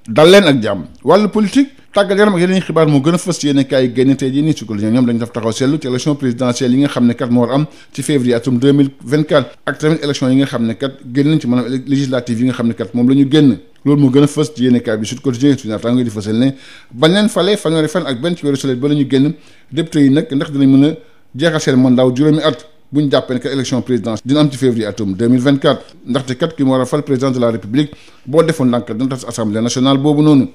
dal leen ak jàmm. wàllu politique tàggat yaram ak yeneen xibaar moo gën a fës ci yéen kaay génn tey jii nii su ko ñoom dañu def taxaw seetlu ci élection présidentielle yi nga xam ne kat moo war am ci février atum 2024 ak tamit élection yi nga xam ne kat génn nañ ci maanaam législative yi nga xam ne kat moom la ñu génn. loolu moo gën a fës ci yéen kaay bi Sud Quotidien su naataango di fësal ne bañ leen fale fanweeri fan ak benn ci weeru soleil ba la ñu génn député yi nag ndax dinañ mën a jeexal seen mandat juróomi at bu ñu jàppee ne que élection présidentielle dina am ci février atum 2024 ndaxte kat ki mu war a fal président de la république boo defoon ndànk dana tas assemblée nationale boobu noonu.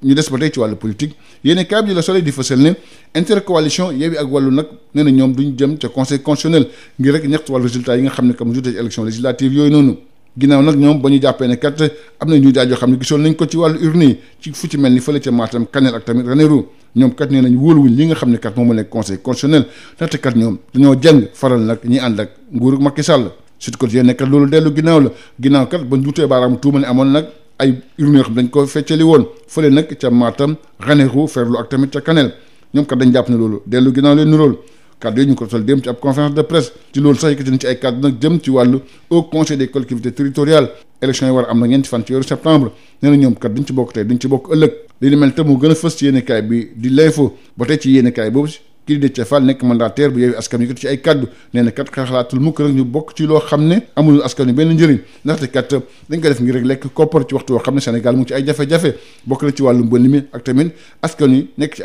ñu des ba tey ci wàllu politique yéen kaay bi di la Soleil di fësal ne intercoalition Yewwi ak Wallu nag nee na ñoom duñ jëm ca conseil constitutionnel ngir rek ñaxtu wàllu résultat yi nga xam ne comme jotee ci élection législative yooyu noonu. ginnaaw nag ñoom ba ñu jàppee ne kat am na ñuy daal yoo xam ne gisoon nañ ko ci wàllu urne yi ci fu ci mel ni fële ca Matam Kanel ak tamit Ranérou ñoom kat nee nañ wóoluwuñ li nga xam ne kat moom mu nekk conseil constitutionnel ndaxte kat ñoom dañoo jàng faral nag ñi ànd ak nguuru Macky Sall Sud Quotidien ne kat loolu dellu ginnaaw la ginnaaw kat ba duutee baaraam tuuma ne amoon nag ay urne yoo xam dañ ko feccali woon fële nag ca Matam Ranérou Ferlo ak tamit ca Kanel ñoom kat dañ jàpp ne loolu dellu ginnaaw leen nirool kàddu yi ñu ko sol dem ci ab conférence de presse ci loolu sax yëkkati nañ ci ay kàddu nag jëm ci wàllu au conseil des collectivités territoriales élection yi war a am na ñeenti fan ci weeru septembre nee na ñoom kat duñ ci bokk tey duñ ci bokk ëllëg li ni mel te moo gën a fës ci yéenekaay bi di l'info ba tey ci yéenekaay boobu kii di Déthié Fall nekk mandataire bu Yewwi Askan Wi yëkkati ci ay kàddu nee na kat xalaatul mukk rek ñu bokk ci loo xam ne amul askan wi benn njëriñ ndaxte kat dañ ko def ngir rek lekk koppar ci waxtu woo xam ne Sénégal mu ngi ci ay jafe-jafe bokk na ci wàllu mbënn mi ak tamit askan wi nekk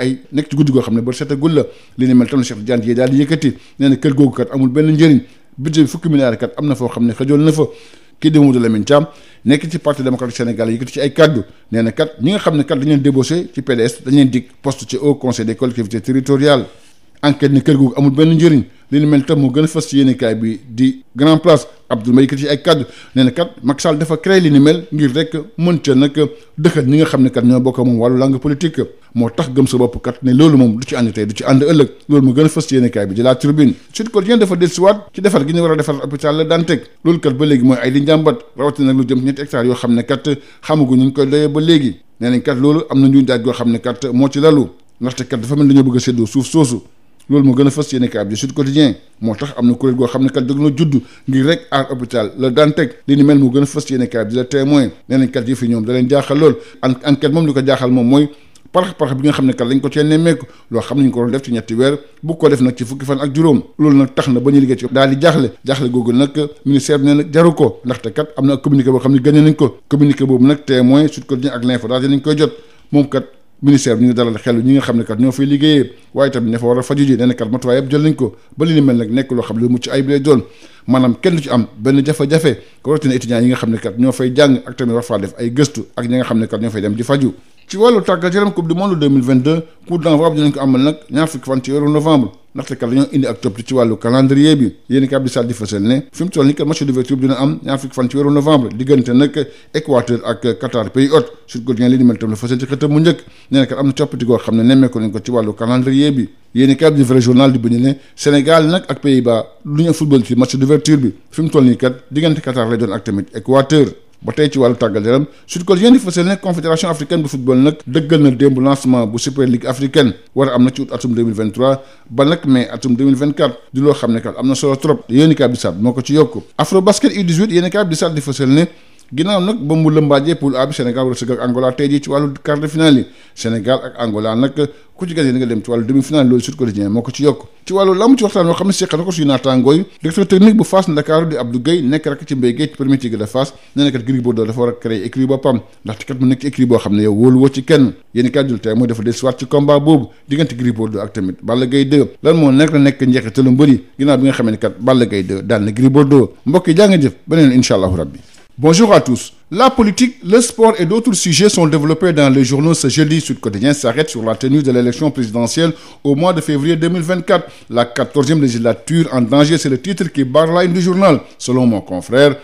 ci guddi goo xam ne ba setagul la li ni mel tam la Cheikh Tidiane Dièye daal di yëkkati nee na kër googu kat amul benn njëriñ budget bi fukki milliards kat am na foo xam ne xëjoon na fa kii di Mamadou Lamine Thiam nekk ci parti démocratique sénégalais yëkkati ci ay kaddu nee na kat ñi nga xam ne kat dañu leen débauché ci PDS dañu leen dig poste ci haut conseil des collectivités territoriales enquête ne kër googu amul benn njëriñ li ni mel tam moo gën a fës ci yéenekaay bi di Grand Place Abdoul Mbaye yëkkati ci ay kaddu nee na kat Macky Sall dafa créé li ni mel ngir rek mën ca nag dëkkat ñi nga xam ne kat ñoo bokk moom wàllu langue politique moo tax gëm sa bopp kat ne loolu moom du ci ànd tey du ci ànd ëllëg loolu moo gën a fës ci yéenekaay bi di La Tribune Sud Quotidien dafa dellusiwaat ci defar gi ñu war a defar hôpital la Dantec loolu kat ba léegi mooy ay di njàmbat rawatina nag lu jëm ci ñetti hectares yoo xam ne kat xamagu ñu koy doyee ba léegi nee nañ kat loolu am na njuñ daaj goo xam ne kat moo ci lalu ndaxte kat dafa mel dañoo bëgg a séddoo suuf soosu loolu moo gën a fës yéenekaay bi di Sud Quotidien moo tax am na kuréel goo xam ne kat dëgg na judd ngir rek aar hôpital la Dantec li ni mel moo gën a fës yéenekaay bi di La Témoin nee nañ kat yëf yi ñoom da leen jaaxal lool enquête moom li ko jaaxal moom mooy parax bi nga xam ne kat lañ ko cee nemmeeku loo xam ne ñu ko doon def ci ñetti weer bu ko def nag ci fukki fan ak juróom loolu nag tax na ba ñu liggéey ci daal di jaaxle googu nag ministère bi nee nag jaru ko ndaxte kat am na communiqué boo xam ne gagné nañ ko communiqué boobu nag Témoin Sud Quotidien ak L'Info daal dinañ koy jot moom kat ministère bi ñu ngi dalal xelu ñi nga xam ne kat ñoo fay liggéeyee waaye tamit ña fa war a faju ji nee na kat matuwaay yëpp jël nañ ko ba li ni mel nag nekk loo xam ne lu mucc ayib lay doon maanaam kenn du ci am benn jafe-jafe ko rawatina étudiants yi nga xam ne kat ñoo fay jàng ak tamit war faa def ay gëstu ak ñi nga xam ne kat ñoo fay dem di faju ci wàllu tàggat yaram coupe du monde 2022 coup d'envoi bi dinañ ko amal nag ñaar fukki fan ci weeru novembre ndaxte kat dañoo indi ak topp ci wàllu calendrier bi yéeni kat bi sal di fësal ne fi mu toll ni kat match d'ouverture bi dina am ñaar fukki fan ci weeru novembre diggante nag Équateur ak Qatar pays hôte Sud Quotidien li ni mel tam la fësal ci xëtam mu njëkk nee na kat am na coppati goo xam ne nemmeeku nañ ko ci wàllu calendrier bi yéeni kat bi vrai journal di bañu ne Sénégal nag ak Pays-Bas lu ñu football ci match d'ouverture bi fi mu toll nii kat diggante Qatar lay doon ak tamit Équateur ba tey ci wàllu tàggat yaram Sud Quotidien di fësal ne confédération africaine bu football nag dëggal na démb lancement bu super ligue africaine war a am na ci août atum 2023 ba nag mai atum 2024 di loo xam ne kat am na solo trop yéenekaay bi moo ko ci yokk afro basket U18 yéenekaay bi di fësal ne ginnaaw nag ba mu lëmbaajee poule A bi Sénégal war a sëgg ak Angola tey jii ci wàllu quart de finale yi Sénégal ak Angola nag ku ci gagné nga dem ci wàllu demi-finale loolu Sud Quotidien moo ko ci yokk ci wàllu lamb ci waxtaan woo xam ne seq na ko suñu naataangooy directeur technique bu Fass Ndakaaru di Abdou Gueye nekk rek ci Mbaye Gueye ci premier tigre de Fass nee na kat Gris Bordeaux dafa war a créer écurie boppam ndaxte kat mu nekk ci écurie boo xam ne yow wóolu woo ci kenn yéeni kat jul tey mooy dafa dellusiwaat ci combat boobu diggante Gris Bordeaux ak tamit Balla Gaye 2 lan moo nekk la nekk njeexitalu mbëri ginnaaw bi nga xamee ne kat Balla Gaye 2 daal na Gris Bordeaux mbokk yi jaa nga jëf beneen incha allahu rabbi. Bonjour à tous. La politique, le sport et d'autres sujets sont développés dans les journaux ce jeudi. Sud Quotidien s'arrête sur la tenue de l'élection présidentielle au mois de février 2024. La 14e législature en danger, c'est le titre qui barre la une du journal. Selon mon confrère,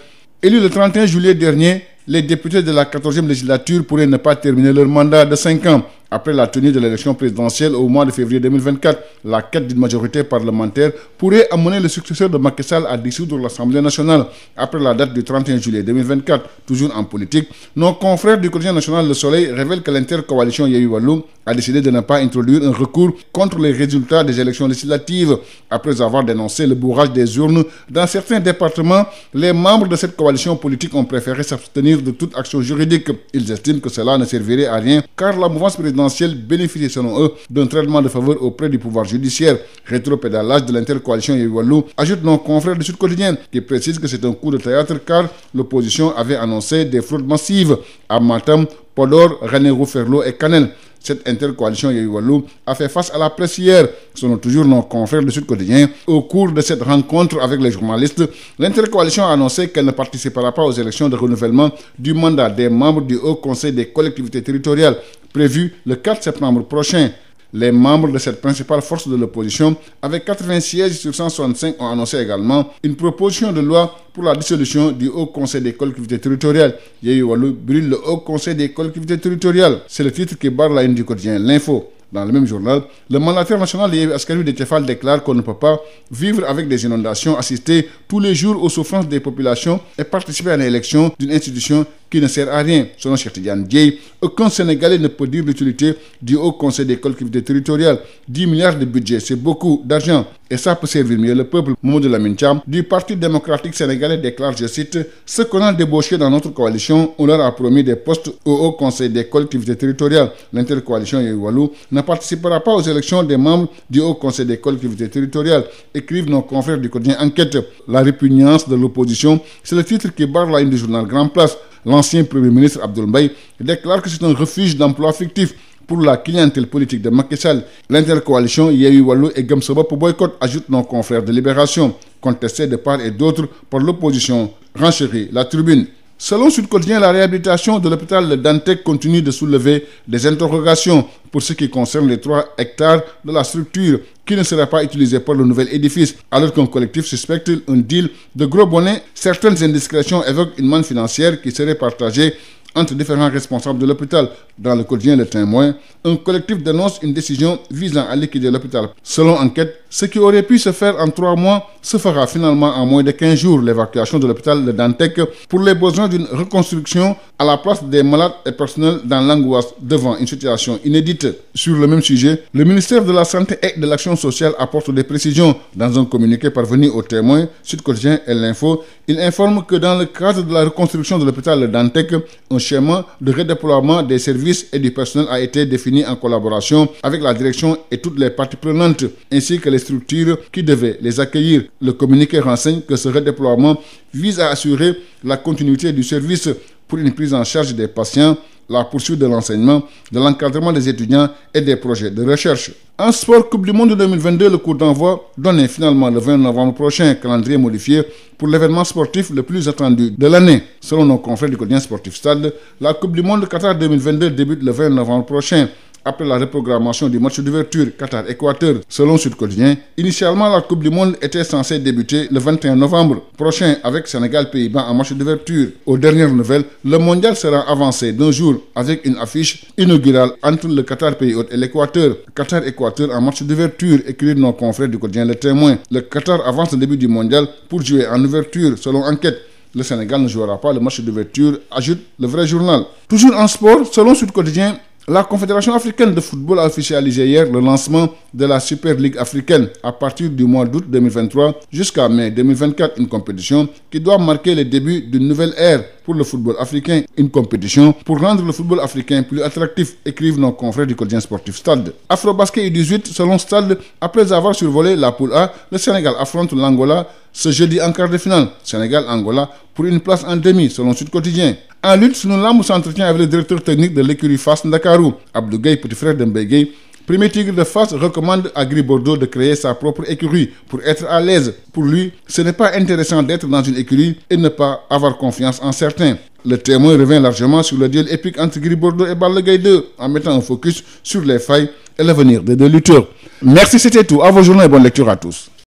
élu le 31 juillet dernier, les députés de la 14e législature pourraient ne pas terminer leur mandat de 5 ans. Après la tenue de l'élection présidentielle au mois de février 2024, la quête d'une majorité parlementaire pourrait amener le successeur de Macky Sall à dissoudre l'Assemblée nationale. Après la date du 31 juillet 2024, toujours en politique, nos confrères du quotidien national Le Soleil révèlent que l'intercoalition Yewwi Wallu a décidé de ne pas introduire un recours contre les résultats des élections législatives. Après avoir dénoncé le bourrage des urnes dans certains départements, les membres de cette coalition politique ont préféré s'abstenir de toute action juridique. Ils estiment que cela ne servirait à rien car la mouvance présidentielle bénéficie selon eux d'un traitement de faveur auprès du pouvoir judiciaire. Rétropédalage de l'intercoalition Yewwi Wallu, ajoute nos confrères du Sud Quotidien qui précise que c'est un coup de théâtre car l'opposition avait annoncé des fraudes massives à Matam, Podor, Ranérou, Ferlo et Kanel. Cette intercoalition Yewwi Wallu a fait face à la presse hier. Selon toujours nos confrères du Sud Quotidien, au cours de cette rencontre avec les journalistes, l'intercoalition a annoncé qu'elle ne participera pas aux élections de renouvellement du mandat des membres du Haut Conseil des collectivités territoriales, prévu le 4 septembre prochain. Les membres de cette principale force de l'opposition, avec 80 sièges sur 165, ont annoncé également une proposition de loi pour la dissolution du Haut Conseil des collectivités territoriales. Yewwi Wallu brûle le Haut Conseil des collectivités territoriales. C'est le titre qui barre la une du quotidien L'Info. Dans le même journal, le mandataire national de Yewwi Askan Wi Déthié Fall déclare qu'on ne peut pas vivre avec des inondations, assister tous les jours aux souffrances des populations et participer à l'élection d'une institution qui ne sert à rien. Selon Cheikh Tidiane Dièye, aucun Sénégalais ne peut dire l'utilité du Haut Conseil des collectivités territoriales. 10 milliards de budget, c'est beaucoup d'argent et ça peut servir mieux le peuple. Mamadou Lamine Thiam du Parti démocratique sénégalais déclare, je cite, « Ceux qu'on a débauchés dans notre coalition, on leur a promis des postes au Haut Conseil des collectivités territoriales. L'intercoalition Yewwi Wallu ne participera pas aux élections des membres du Haut Conseil des collectivités territoriales », écrivent nos confrères du quotidien Enquête. La répugnance de l'opposition, c'est le titre qui barre la une du journal Grand Place. L'ancien Premier ministre Abdoul Mbaye déclare que c'est un refuge d'emplois fictifs pour la clientèle politique de Macky Sall. L'intercoalition Yewwi Wallu et Gëm Sa Bopp boycott, ajoutent nos confrères de Libération, contestés de part et d'autre par l'opposition, renchérit La Tribune. Selon Sud Quotidien, la réhabilitation de l'hôpital de Dantec continue de soulever des interrogations pour ce qui concerne les 3 hectares de la structure qui ne seraient pas utilisés par le nouvel édifice, alors qu'un collectif suspecte un deal de gros bonnets. Certaines indiscrétions évoquent une manne financière qui serait partagée entre différents responsables de l'hôpital. Dans le quotidien Le Témoin, un collectif dénonce une décision visant à liquider l'hôpital. Selon Enquête, ce qui aurait pu se faire en 3 mois se fera finalement en moins de 15 jours. L'évacuation de l'hôpital de Dantec pour les besoins d'une reconstruction à la place des malades et personnels dans l'angoisse devant une situation inédite. Sur le même sujet, le ministère de la Santé et de l'Action sociale apporte des précisions. Dans un communiqué parvenu au Témoin, Sud Quotidien et L'Info, il informe que dans le cadre de la reconstruction de l'hôpital de Dantec, un schéma de redéploiement des services et du personnel a été défini en collaboration avec la direction et toutes les parties prenantes, ainsi que les structures qui devaient les accueillir. Le communiqué renseigne que ce redéploiement vise à assurer la continuité du service pour une prise en charge des patients, la poursuite de l'enseignement, de l'encadrement des étudiants et des projets de recherche. En sport, Coupe du Monde 2022, le coup d'envoi donné finalement le 20 novembre prochain, calendrier modifié pour l'événement sportif le plus attendu de l'année. Selon nos confrères du quotidien sportif Stade, la Coupe du Monde Qatar 2022 débute le 20 novembre prochain, après la reprogrammation du match d'ouverture Qatar-Équateur. Selon Sud Quotidien, initialement la Coupe du Monde était censée débuter le 21 novembre prochain avec Sénégal-Pays-Bas en match d'ouverture. Aux dernières nouvelles, le mondial sera avancé d'un jour avec une affiche inaugurale entre le Qatar-Pays-Hôte et l'Équateur. Qatar-Équateur en match d'ouverture, écrivent nos confrères du quotidien Le Témoin. Le Qatar avance le début du mondial pour jouer en ouverture, selon Enquête. Le Sénégal ne jouera pas le match d'ouverture, ajoute le vrai journal. Toujours en sport, selon Sud Quotidien, la Confédération africaine de football a officialisé hier le lancement de la Super Ligue africaine à partir du mois d'août 2023 jusqu'à mai 2024, une compétition qui doit marquer le début d'une nouvelle ère pour le football africain, une compétition pour rendre le football africain plus attractif, écrivent nos confrères du quotidien sportif Stade. Afrobasket U18, selon Stade, après avoir survolé la poule A, le Sénégal affronte l'Angola ce jeudi en quart de finale. Sénégal-Angola pour une place en demi, selon Sud Quotidien. En lutte, Sunu Lamb s'entretient avec le directeur technique de l'écurie Fass Ndakaaru, Abdou Gueye, petit frère de Mbaye Gueye. Premier Tigre de Fass recommande à Gris Bordeaux de créer sa propre écurie pour être à l'aise. Pour lui, ce n'est pas intéressant d'être dans une écurie et ne pas avoir confiance en certains. Le Témoin revient largement sur le duel épique entre Gris Bordeaux et Balla Gaye 2 en mettant un focus sur les failles et l'avenir des deux lutteurs. Merci, c'était tout. À vos journées et bonne lecture à tous.